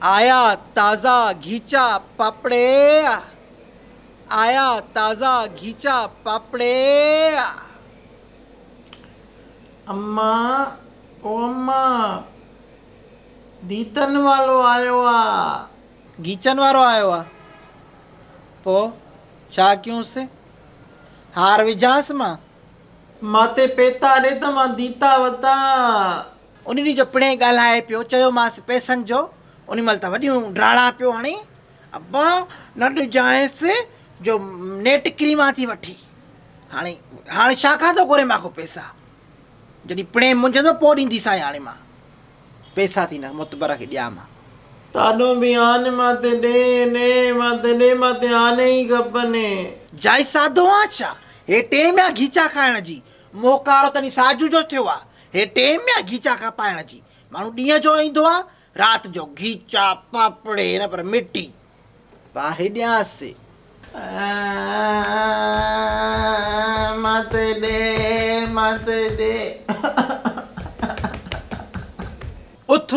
आया ताज़ा घीचा पापड़े, आया ताज़ा घीचा पापड़े। अम्मा, ओ अम्मा, दीतन वालो आयो आ। घीचन वारो आयो आ। पो छा क्यों से हार विझांसि मां? माते पेता ॾे त मां दीता वता। उन ॾींहुं जो पिणे ॻाल्हाए पियो, चयोमांसि पैसनि जो, उन महिल त वॾियूं ड्राणा पियो हणे। अब्बा न ॾिजांइसि जो नेट क्रीमा थी वठी। हाणे हाणे छा खां थो घुरे मांखो पैसा? जॾहिं पिणे मुंझंदो पोइ ॾींदीसांइ। हाणे मां पैसा थी न मुतबर खे ॾियां मां। ताॾो बि आने माते ॾे ने माते ॾे माते आने ई खपनि। जाई साधो आ छा? हे टेम आहे घीचा खाइण जी? मोकारो तनी साजू जो थियो आहे। हे टेम आहे घीचा खा पाइण जी? माण्हू ॾींहं जो ईंदो आहे, राति जो घीचा पापड़े न पर मिटी पाहे ॾियांसि। माते ॾे माते ॾे। उथ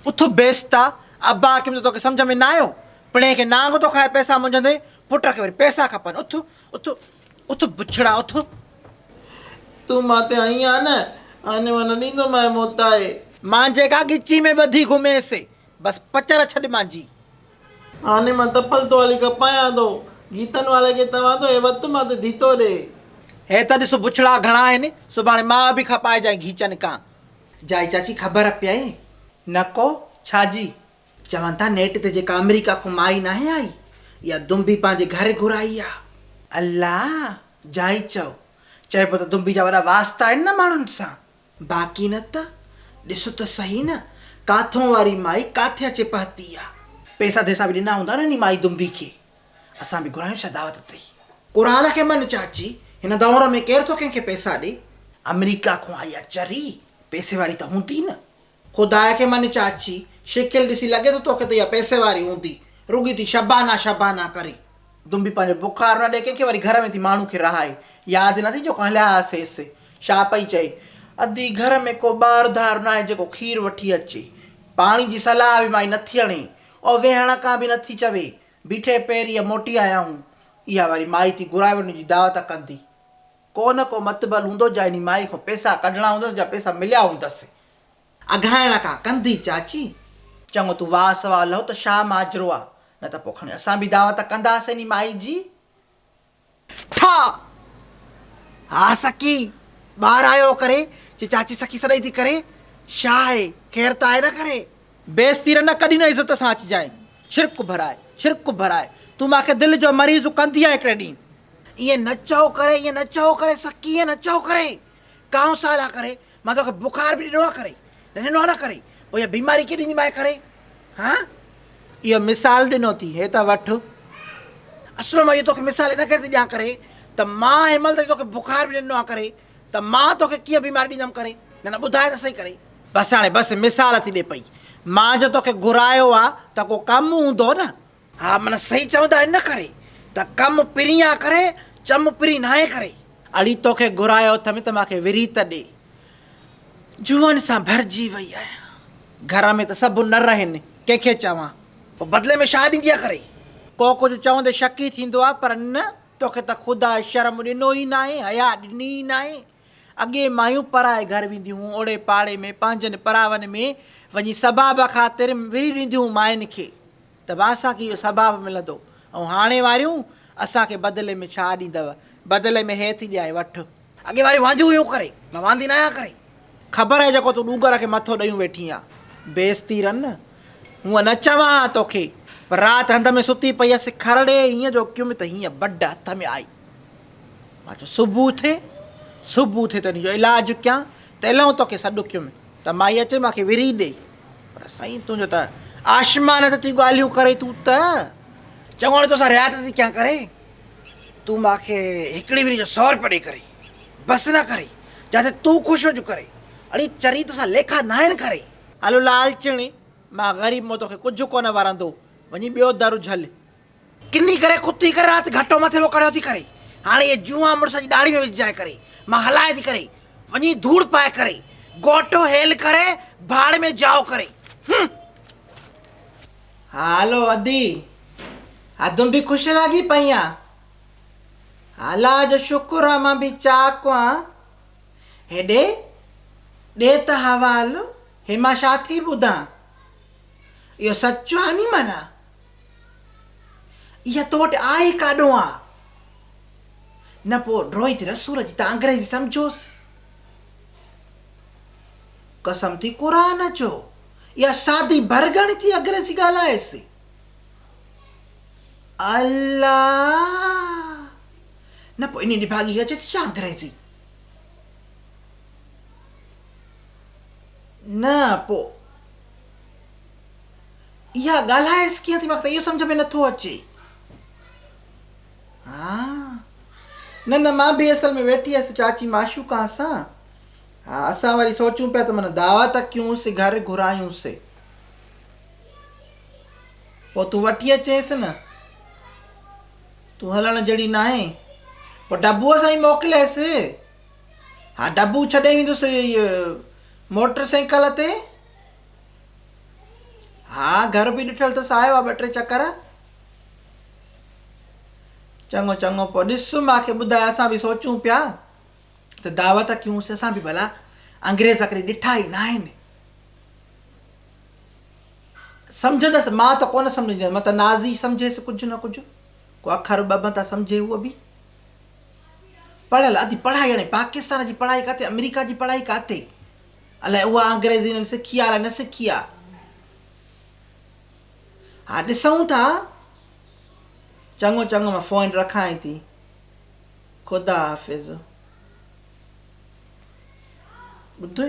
उथ बेस्ता। अब्बा खे तोखे सम्झ में न आयो? पिणे खे नांग थो खाए पैसा मुंझंदे, पुट खे वरी पैसा खपनि। उथ उथ उथ बुछड़ा उथ। तूं माते आई आ न, आने मां न ॾींदो मैं मोताए। मां जेका गिची में ॿधी घुमेसि, बसि पचर छॾ मांजी। आने मां तपल तो वाली कपायां थो। गीतन वाले खे तव्हां तो हे वत माते दीतो ॾे। हे त ॾिसो बुछड़ा घणा आहिनि, सुभाणे मां बि खपाइजांइ घीचनि खां। जाई चाची ख़बर पई न को छाजी? चवनि था नेट ते जेका अमेरिका खां माई नाहे आई, इहा दुंबी पंहिंजे घर घुराई आहे। अल्लाह, जाई चए पियो त दुंबी जा वॾा वास्ता आहिनि न माण्हुनि सां। बाक़ी न त ॾिसो त सही न, काथों वारी माई काथे अचे पहुती आहे। पैसा धैसा बि ॾिना हूंदा न नी माई दुंबी खे। असां बि घुरायूं छा दावत ते? क़ुर खे मन चाची, हिन दौर में केरु थो कंहिंखे पैसा ॾे? अमेरिका खां आई आहे चरी, पैसे वारी त हूंदी न। ख़ुदा खे मन चाची, शिकिल ॾिसी लॻे थो तोखे त इहा पैसे वारी हूंदी। रुॻी थी शबाना शबाना करे। दुंबी पंहिंजो बुखार न ॾे कंहिंखे, वरी घर में थी माण्हू खे रहाए। यादि नथी जेको हलिया हुआसीं, छा पई चए? अधी घर में को ॿार धार न आहे जेको खीर वठी अचे। पाणी जी सलाह बि माई नथी हणे, और वेहण खां बि नथी चवे। बीठे पैरी मोटी आया हूं। इहा वरी माई थी घुराए वञण जी दावत कंदी। को न को मतबल हूंदो जा इन माई खां पैसा कढणा हूंदसि, जा पैसा मिलिया हूंदसि। अघाइण खां कंदी चाची। चङो तूं वाह सवाह लहो त छा माजरो आहे? न त पोइ खणी असां बि दावत कंदासीं नी माई जी। ठा हा सकी ॿाहिरि आयो करे जे चाची सखी सॾाई थी करे। छा आहे, ख़ैर त आहे न करे? बेइज़ती न कॾहिं न इज़त सां अचिजांइ। छिरक भराए तूं मूंखे दिलि जो मरीज़ कंदी आहे हिकिड़े ॾींहुं। ईअं न चओ करे, ईअं न चओ करे सकी, ईअं न चओ करे। काउं साल करे मां तोखे बुखार बि ॾिनो आहे करे, ॾिनो आहे न करे, पोइ इहा बीमारी कीअं ॾींदी मां करे? हा, इहो मिसाल ॾिनो थी, हे त वठि। असुल मां इहो तोखे मिसाल इन करे थी ॾियां करे त मां हिन महिल ताईं तोखे बुखार बि ॾिनो आहे करे, त मां तोखे कीअं बीमारी ॾींदमि करे? न न ॿुधाए त सही करे। बसि हाणे बसि मिसाल थी ॾे पई। मां जो तोखे घुरायो आहे त को कमु हूंदो न। हा माना सही चवंदा आहिनि न करे त कमु पिरी आहे करे, चम पिरी नाहे करे। अड़ी तोखे घुरायो अथमि त मूंखे विरी त ॾे। जुअनि सां भरिजी वई आहियां। घर में त सभु न रहनि, कंहिंखे चवां? पोइ बदिले में छा ॾींदी आहे करे? को कुझु चवंदे शकी थींदो आहे, पर न, तोखे त ख़ुदा शर्म ॾिनो ई न आहे, हया ॾिनी ई न आहे। अॻे मायूं पराए घर वेंदियूं हुयूं, ओड़े पाड़े में पंहिंजनि परावनि में वञी सबाब ख़ातिर विरी ॾींदियूं हुयूं मायुनि खे, त बि असांखे इहो सबाब मिलंदो। ऐं हाणे वारियूं असांखे बदिले में छा ॾींदव? बदिले में हे थी ॾियां, वठि। अॻे वारियूं वांदियूं हुयूं करे, मां वांदी न आहियां करे। ख़बर आहे जेको तूं ॾूंगर खे मथो ॾेयूं वेठी आहे। बेइज़ती रन। हूअं न चवां तोखे, पर राति हंध में सुती पई हुअसि, खरड़े हीअं जो कियुमि त हीअं बड हथ में आई। मां चयो सुबुह थिए त हिन जो इलाजु कयां, त इलाही तोखे सॾु कयुमि त माई अचे मूंखे विरी ॾे। पर साईं तुंहिंजो त आसमान ते थी ॻाल्हियूं करे। तूं त चङो हाणे तोसां रियात थी कयां करे। तूं मूंखे हिकिड़ी विरी जो 100 रुपया ॾेई करे बसि न करे, जिते तूं ख़ुशि हुज करे। अड़ी चरी तोसां लेखा न आहिनि करे। हलो लालचणी, मां ग़रीब मां तोखे कुझु कोन वरंदो। वञी ॿियो दर झल। किनी करे कुती करे राति घटो मथे वो कड़ियो थी करे। हाणे इहे जुआ मुड़ुस जी ॾाढ़ी में विझाए करे, मां हलाए थी करे, वञी धूड़ पाए करे, गोटो हेल करे, भाड़ में जाओ करे। हालो अदी, हा तुम भी खुश लगी पईया? अल्लाह जो शुक्र आहे, मां बि चाक आं। हेॾे ॾे त हवाल, हे मां छा थी ॿुधां? इहो सचो आहे नी माना? इहा तो वटि आहे काॾों आहे? न पोइ रोहित रसूल जी त अंग्रेजी सम्झोसि। कसम थी क़ुरान जो, इहा सादी भरगण थी अंग्रेजी ॻाल्हाएसि। अल्लाह, न पोइ इन ॾींहुं भाॻी अचे थी छा अंग्रेजी? न पोइ इहा ॻाल्हाएसि कीअं थी? मूंखे त इहो सम्झ में नथो अचे। हा न न, मां बि असल में वेठी हुअसि चाची माशूका सां। हा असां वरी सोचूं पिया त माना दावत कयूंसि, घर घुरायूंसि। पोइ तूं वठी अचेसि न, तूं हलण जहिड़ी न आहे। पोइ डबूअ सां ई मोकिलियसि। हा डबू छॾे वेंदुसि इहो मोटर साइकिल ते। हा घर बि ॾिठल अथसि, आयो आहे 2-3 चकर। चङो चङो, पोइ ॾिस मूंखे ॿुधाए। असां बि सोचूं पिया त दावत कयूंसि। असां बि भला अंग्रेज़ कॾहिं ॾिठा ई न आहिनि। सम्झंदसि मां त कोन सम्झंदसि, मां त नाज़ी सम्झेसि कुझु न कुझु, को अखर ॿ त सम्झे। उहो बि पढ़ियल अधी पढ़ाई हाणे पाकिस्तान जी पढ़ाई किथे, अमेरिका जी पढ़ाई किथे, अलाए उहा अंग्रेज़ी हिननि सिखी आहे अलाए न सिखी आहे। हा ॾिसूं था। चङो चङो, मां फ़ोन रखां थी। ख़ुदा हाफ़िज़। ॿुधो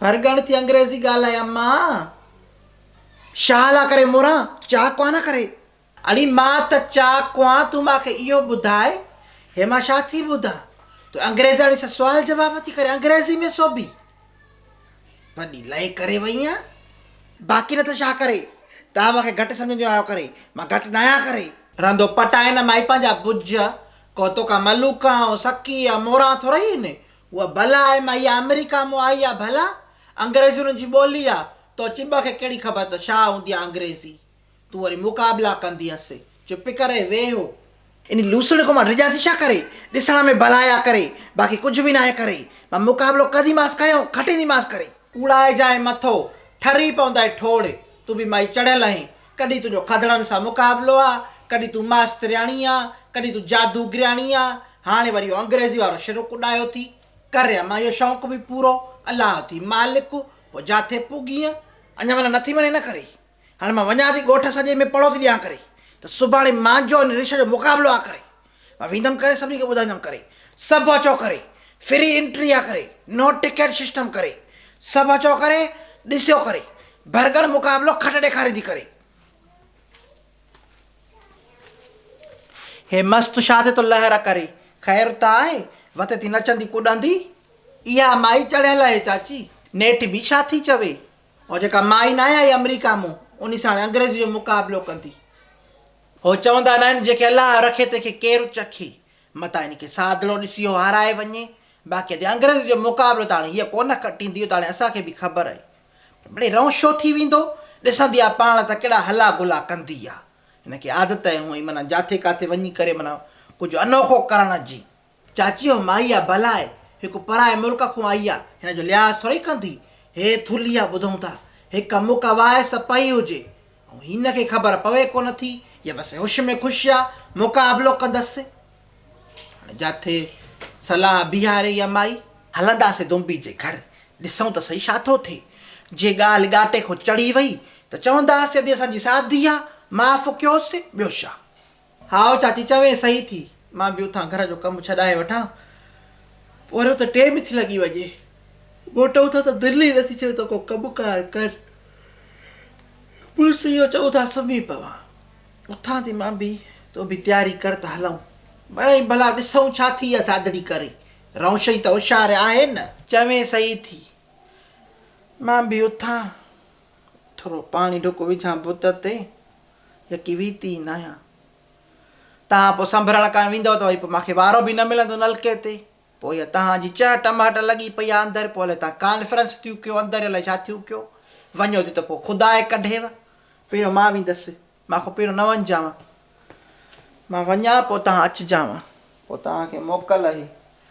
भरगण थी अंग्रेज़ी ॻाल्हाए। अम्मा छा ला करे मोरा चाक न करे? अड़ी मां त चाक आं, तूं मूंखे इहो ॿुधाए, हे मां छा थी ॿुधां? तूं अंग्रेज़ वारी सां सुवाल जवाब थी करे अंग्रेज़ी में सोभी वॾी लहे करे वई आहियां। बाक़ी न त छा करे? तव्हां मूंखे घटि सम्झंदो आहियो करे, मां घटि न आहियां करे। रंदो पटाए न माई पंहिंजा बुज, को तो का मलूका ऐं सकी या मोरा थोरा ई आहिनि। उहा भला आहे, मां इहा अमेरिका मां आई आहे भला, अंग्रेज़ुनि जी ॿोली आहे। तो चिब खे कहिड़ी ख़बर त छा हूंदी आहे अंग्रेज़ी? तूं वरी मुक़ाबला कंदी हुअसि। चुप करे वेहो। इन लूसण खां मां डिॼा थी छा करे? ॾिसण में भलाया करे, बाक़ी कुझु बि न आहे करे। मां मुक़ाबिलो कंदीमांसि करे ऐं खटींदीमांसि करे। कूड़ाए जाए मथो, ठरी पवंदा ठोड़। तूं बि माई चढ़ियल आहीं। कॾहिं तुंहिंजो खदड़नि सां मुक़ाबिलो आहे, कॾहिं तूं मास्तरियाणी आहे, कॾहिं तूं जादूगरियाणी आहे। हाणे वरी अंग्रेज़ी वारो शिरो कुॾायो थी करे। मां इहो शौक़ु बि पूरो, अलाह थी मालिक। पोइ जाथे पुॻीअ अञा माना नथी वञे न करे। हाणे मां वञा थी ॻोठ सॼे में पढ़ो थी ॾियां करे, त सुभाणे मुंहिंजो रिश जो मुक़ाबिलो आहे करे। मां वेंदमि करे, सभिनी खे ॿुधाईंदमि करे, सभु अचो करे, फ्री एंट्री आहे करे, नो टिकट सिस्टम करे, सभु अचो करे, ॾिसो करे, भरगड़ मुक़ाबिलो खट ॾेखारींदी करे। हे मस्तु छा थिए थो लहर करे? ख़ैर त आहे, वते थी नचंदी कुॾंदी। इहा माई चढ़ियल आहे चाची, नेठ बि छा थी चवे। और जेका माई न आई अमेरिका मां, उन सां हाणे अंग्रेज़ी जो मुक़ाबिलो कंदी। हो चवंदा न आहिनि, जेके अलाह रखे तंहिंखे केरु चखे। मतां हिनखे सादड़ो ॾिसी हो हाराए वञे। बाक़ी हिते अंग्रेज़ी जो मुक़ाबिलो त हाणे हीअ कोन कटींदी, त हाणे असांखे बि ख़बर आहे। भले रौशो थी वेंदो, ॾिसंदी आहे पाण त कहिड़ा हला गुला कंदी आहे। हिनखे आदत आहे हूअं ई माना जाथे काथे वञी करे माना कुझु अनोखो करण जी। चाची हो माई आहे भला आहे, हिकु पराए मुल्क खां आई आहे, हिन जो लिहाज़ थोरी कंदी। हे थुली आहे, ॿुधूं था हिकु मुक वायसि त पई हुजे, ऐं हिनखे ख़बर पवे कोन थी। या बसि होश में ख़ुशि आहे, मुक़ाबिलो कंदसि। जाथे सलाह बीहारे या माई, हलंदासीं दुंबी जे घर, ॾिसूं त सही छा थो थिए। जे ॻाल्हि ॻाटे खां चढ़ी वई त चवंदासीं अॼु असांजी शादी आहे, माफ़ु कयोसीं, ॿियो छा। हा चाची चवे सही थी। मां बि उथां घर जो कमु छॾाए वठां, पोइ वरी त टेम थी लॻी वञे। मोटो उथां त दिलि ई नथी चवे त को कमु कार कर। पुलिस इहो चऊं था सुम्ही पवां। उथां थी मां बि, तो बि तयारी कर त हलूं। मिड़ई भला ॾिसूं छा थी आहे सादड़ी करे। रौशई त होशियारु आहे न, चवे सही थी। मां बि उथां, थोरो पाणी ढुक विझां बुत ते, यकी वीती न आहियां। तव्हां पोइ संभरण कान वेंदव त वरी पोइ मूंखे वारो बि न मिलंदो नलके ते। पोइ इहा तव्हांजी चह टमाट लॻी पई आहे अंदरि। पोइ हले तव्हां कॉन्फ्रेंस थियूं कयो अंदरि, अलाए छा थियूं कयो। वञो थी त पोइ ख़ुदा कढेव। पहिरियों मां वेंदसि मां खां पहिरियों न वञिजांव मां वञा पोइ तव्हां अचिजांव पोइ तव्हांखे मोकल आहे